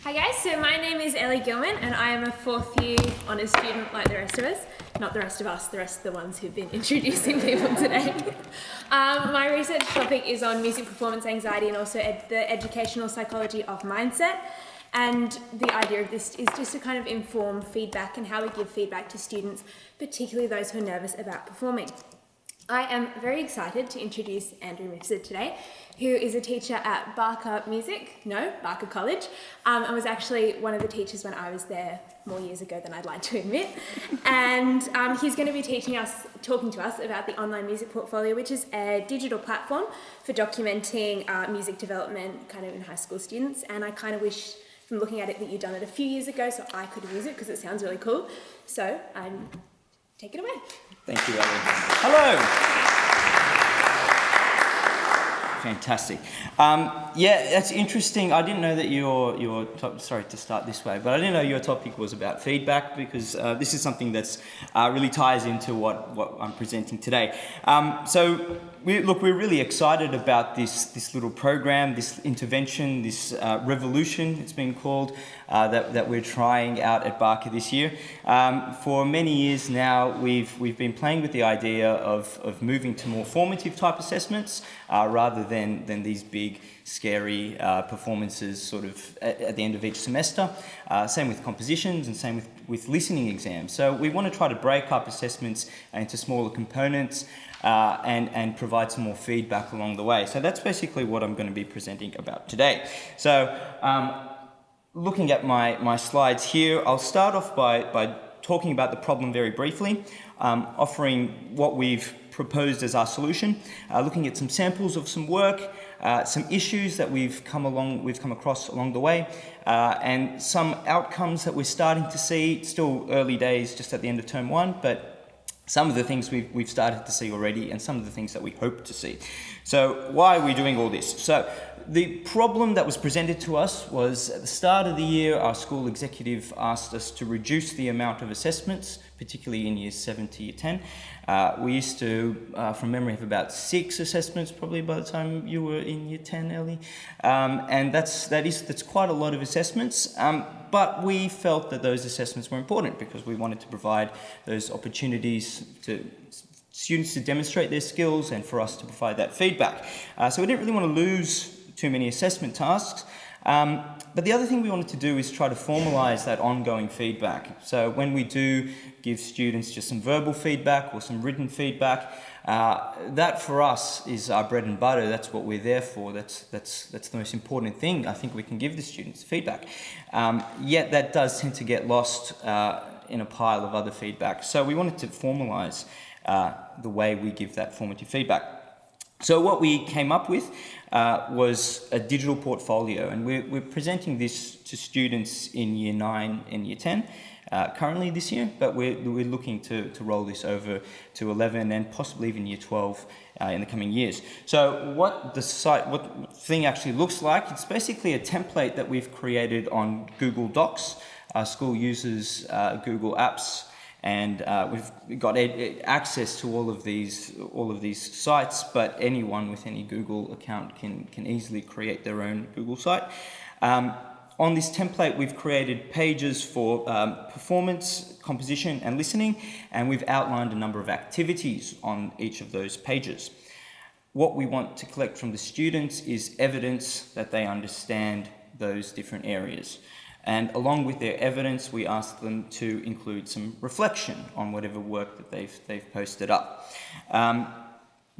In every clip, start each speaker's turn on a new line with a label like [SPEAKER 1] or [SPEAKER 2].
[SPEAKER 1] Hi guys, so my name is Ellie Gilman and I am a fourth year honours student like the rest of us. Not the rest of us, the rest of the ones who've been introducing people today. My research topic is on music performance anxiety and also the educational psychology of mindset. And the idea of this is just to kind of inform feedback and how we give feedback to students, particularly those who are nervous about performing. I am very excited to introduce Andrew Mifsud today, who is a teacher at Barker College, and was actually one of the teachers when I was there more years ago than I'd like to admit. And he's going to be talking to us about the online music portfolio, which is a digital platform for documenting music development kind of in high school students. And I kind of wish from looking at it that you'd done it a few years ago so I could use it because it sounds really cool. So take it away.
[SPEAKER 2] Thank you, Ellie. Hello. Fantastic. Yeah, that's interesting. I didn't know that your sorry to start this way, but I didn't know your topic was about feedback because this is something that's really ties into what I'm presenting today. So we're really excited about this little program, this intervention, this revolution it's been called, that we're trying out at Barker this year. For many years now, we've been playing with the idea of moving to more formative type assessments rather than these big, scary performances sort of at the end of each semester. Same with compositions and same with listening exams. So we want to try to break up assessments into smaller components and provide some more feedback along the way. So that's basically what I'm going to be presenting about today. So looking at my slides here, I'll start off by talking about the problem very briefly, offering what we've proposed as our solution, looking at some samples of some work, some issues that we've come across along the way, and some outcomes that we're starting to see. Still early days, just at the end of term one, but some of the things we've started to see already and some of the things that we hope to see. So why are we doing all this? So the problem that was presented to us was at the start of the year, our school executive asked us to reduce the amount of assessments, particularly in years 7 to year 10. We used to, from memory, have about 6 assessments probably by the time you were in year 10, Ellie. And that's quite a lot of assessments. But we felt that those assessments were important because we wanted to provide those opportunities to students to demonstrate their skills and for us to provide that feedback. So we didn't really want to lose too many assessment tasks. But the other thing we wanted to do is try to formalize that ongoing feedback. So when we do give students just some verbal feedback or some written feedback, that for us is our bread and butter. That's what we're there for. That's the most important thing I think we can give the students, feedback. Yet that does tend to get lost in a pile of other feedback. So we wanted to formalize the way we give that formative feedback. So what we came up with was a digital portfolio, and we're presenting this to students in year 9 and year 10 currently this year, but we're looking to roll this over to 11 and possibly even year 12 in the coming years. So what the thing actually looks like, it's basically a template that we've created on Google Docs. Our school uses Google Apps, and we've got access to all of these sites, but anyone with any Google account can easily create their own Google site. On this template, we've created pages for performance, composition, and listening, and we've outlined a number of activities on each of those pages. What we want to collect from the students is evidence that they understand those different areas. And along with their evidence, we ask them to include some reflection on whatever work that they've posted up.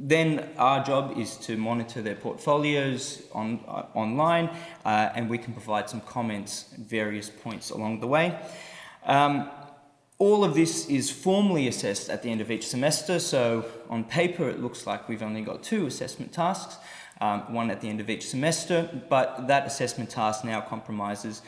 [SPEAKER 2] Then our job is to monitor their portfolios online, and we can provide some comments at various points along the way. All of this is formally assessed at the end of each semester, so on paper it looks like we've only got 2 assessment tasks, one at the end of each semester, but that assessment task now compromises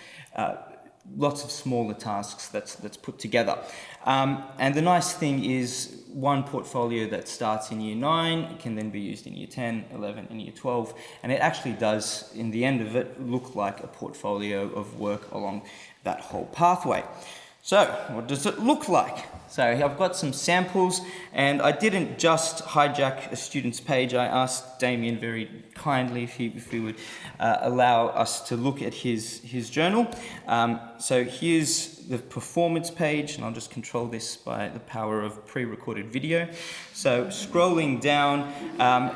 [SPEAKER 2] lots of smaller tasks that's put together. And the nice thing is one portfolio that starts in year 9 can then be used in year 10, 11 and year 12, and it actually does, in the end of it, look like a portfolio of work along that whole pathway. So, what does it look like? So I've got some samples, and I didn't just hijack a student's page. I asked Damien very kindly if he would allow us to look at his journal. So here's the performance page, and I'll just control this by the power of pre-recorded video. So scrolling down,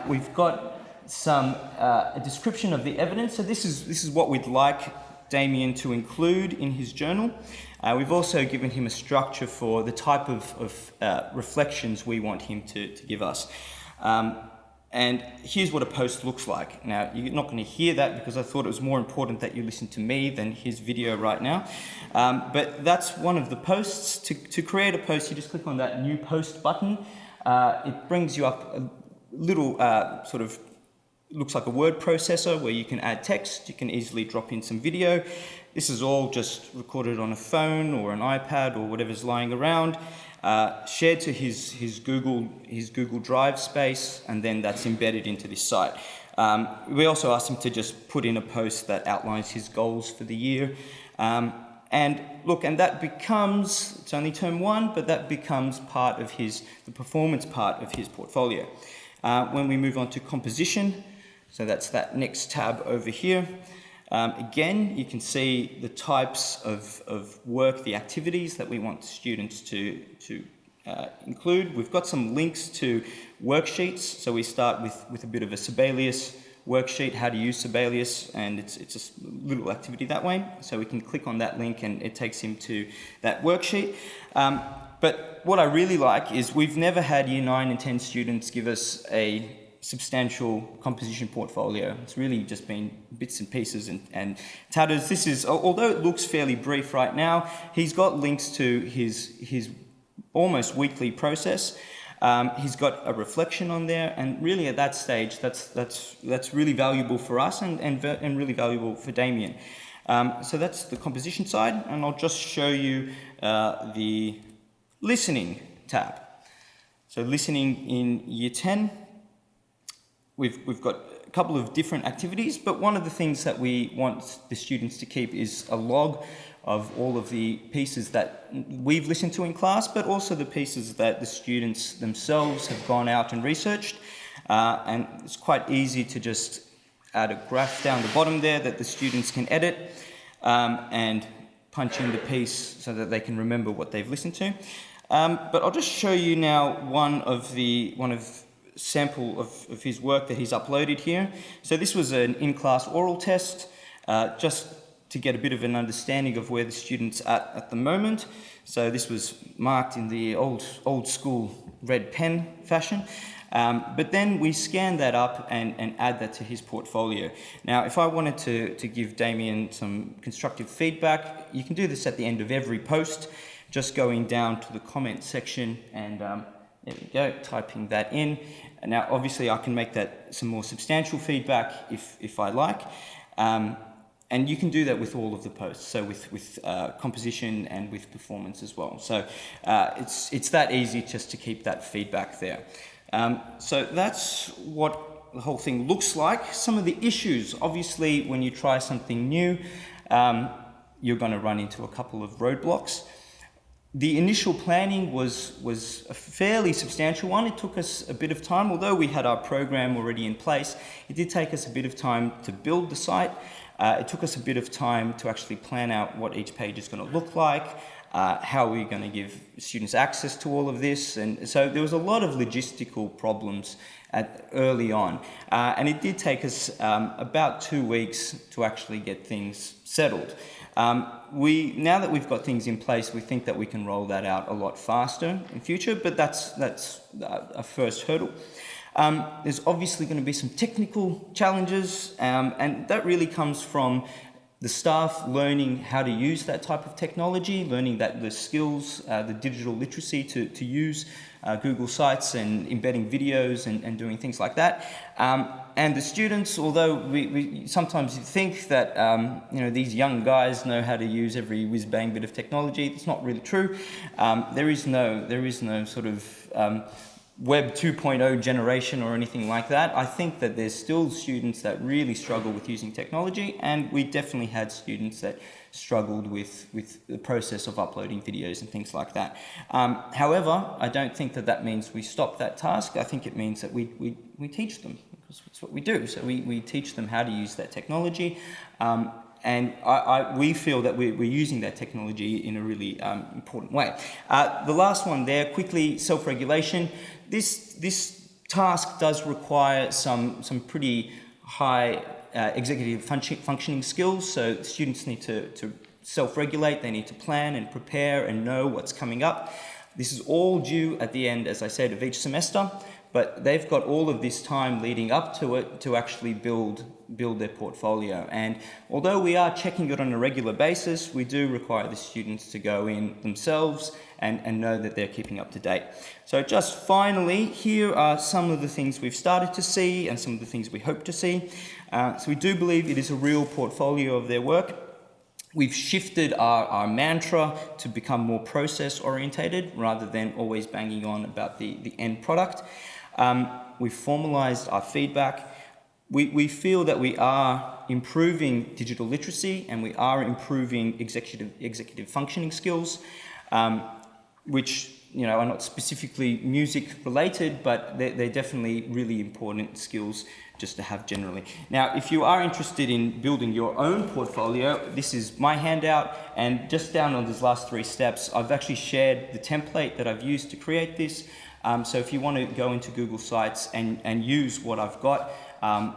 [SPEAKER 2] we've got a description of the evidence. So this is what we'd like Damien to include in his journal. We've also given him a structure for the type of reflections we want him to give us. And here's what a post looks like. Now, you're not going to hear that because I thought it was more important that you listen to me than his video right now. But that's one of the posts. To create a post, you just click on that new post button. It brings you up a little sort of looks like a word processor where you can add text. You can easily drop in some video. This is all just recorded on a phone or an iPad or whatever's lying around, shared to his Google Drive space, and then that's embedded into this site. We also asked him to just put in a post that outlines his goals for the year. And that becomes, it's only term one, but that becomes part of the performance part of his portfolio. When we move on to composition, so that's that next tab over here. Again, you can see the types of work, the activities that we want students to include. We've got some links to worksheets. So we start with a bit of a Sibelius worksheet, how to use Sibelius, and it's a little activity that way. So we can click on that link and it takes him to that worksheet. But what I really like is we've never had Year 9 and 10 students give us a substantial composition portfolio. It's really just been bits and pieces and tatters. This is, although it looks fairly brief right now, he's got links to his almost weekly process. He's got a reflection on there, and really at that stage, that's really valuable for us and really valuable for Damien. So that's the composition side, and I'll just show you the listening tab. So listening in Year 10, we've got a couple of different activities, but one of the things that we want the students to keep is a log of all of the pieces that we've listened to in class, but also the pieces that the students themselves have gone out and researched. And it's quite easy to just add a graph down the bottom there that the students can edit and punch in the piece so that they can remember what they've listened to. But I'll just show you now one of sample of his work that he's uploaded here. So this was an in-class oral test, just to get a bit of an understanding of where the student's at the moment. So this was marked in the old school red pen fashion. But then we scan that up and add that to his portfolio. Now, if I wanted to give Damien some constructive feedback, you can do this at the end of every post, just going down to the comment section and there we go, typing that in. And now, obviously, I can make that some more substantial feedback if I like. And you can do that with all of the posts, so with composition and with performance as well. So it's that easy just to keep that feedback there. So that's what the whole thing looks like. Some of the issues, obviously, when you try something new, you're going to run into a couple of roadblocks. The initial planning was a fairly substantial one. It took us a bit of time, although we had our program already in place. It did take us a bit of time to build the site. It took us a bit of time to actually plan out what each page is going to look like, how we're going to give students access to all of this. And so there was a lot of logistical problems early on. And it did take us about 2 weeks to actually get things settled. Now that we've got things in place, we think that we can roll that out a lot faster in future, but that's a first hurdle. There's obviously going to be some technical challenges, and that really comes from the staff learning how to use that type of technology, learning that the skills, the digital literacy to use Google Sites and embedding videos and doing things like that. And the students, although we sometimes think that these young guys know how to use every whiz-bang bit of technology, it's not really true. There is no sort of Web 2.0 generation or anything like that. I think that there's still students that really struggle with using technology, and we definitely had students that struggled with the process of uploading videos and things like that. However, I don't think that that means we stop that task. I think it means that we teach them, because it's what we do. So we teach them how to use that technology. And we feel that we're using that technology in a really important way. The last one there, quickly, self-regulation. This task does require some pretty high executive functioning skills. So students need to self-regulate, they need to plan and prepare and know what's coming up. This is all due at the end, as I said, of each semester, but they've got all of this time leading up to it to actually build their portfolio. And although we are checking it on a regular basis, we do require the students to go in themselves and know that they're keeping up to date. So just finally, here are some of the things we've started to see and some of the things we hope to see. So we do believe it is a real portfolio of their work. We've shifted our mantra to become more process orientated rather than always banging on about the end product. We've formalized our feedback. We feel that we are improving digital literacy and we are improving executive functioning skills, which are not specifically music related, but they're definitely really important skills just to have generally. Now, if you are interested in building your own portfolio, this is my handout, and just down on these last 3 steps, I've actually shared the template that I've used to create this. So if you want to go into Google Sites and use what I've got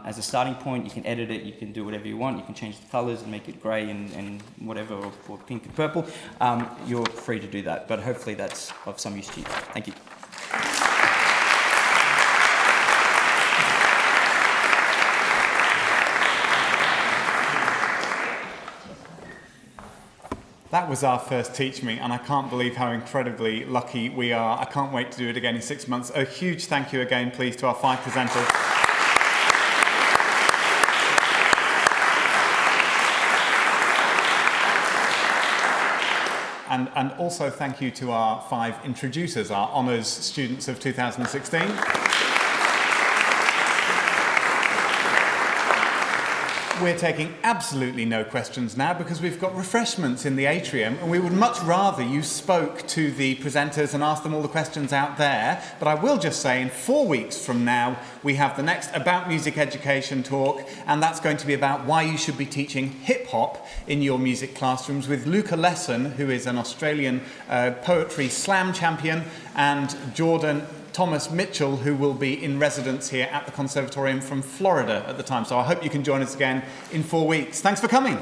[SPEAKER 2] as a starting point, you can edit it, you can do whatever you want, you can change the colors and make it grey and whatever, or pink and purple. You're free to do that, but hopefully that's of some use to you. Thank you.
[SPEAKER 3] That was our first Teach Me, and I can't believe how incredibly lucky we are. I can't wait to do it again in 6 months. A huge thank you again, please, to our 5 presenters. And also thank you to our 5 introducers, our honours students of 2016. We're taking absolutely no questions now because we've got refreshments in the atrium, and we would much rather you spoke to the presenters and asked them all the questions out there. But I will just say, in 4 weeks from now, we have the next About Music Education talk, and that's going to be about why you should be teaching hip-hop in your music classrooms with Luca Lesson, who is an Australian poetry slam champion, and Jordan Thomas Mitchell, who will be in residence here at the Conservatorium from Florida at the time. So I hope you can join us again in 4 weeks. Thanks for coming.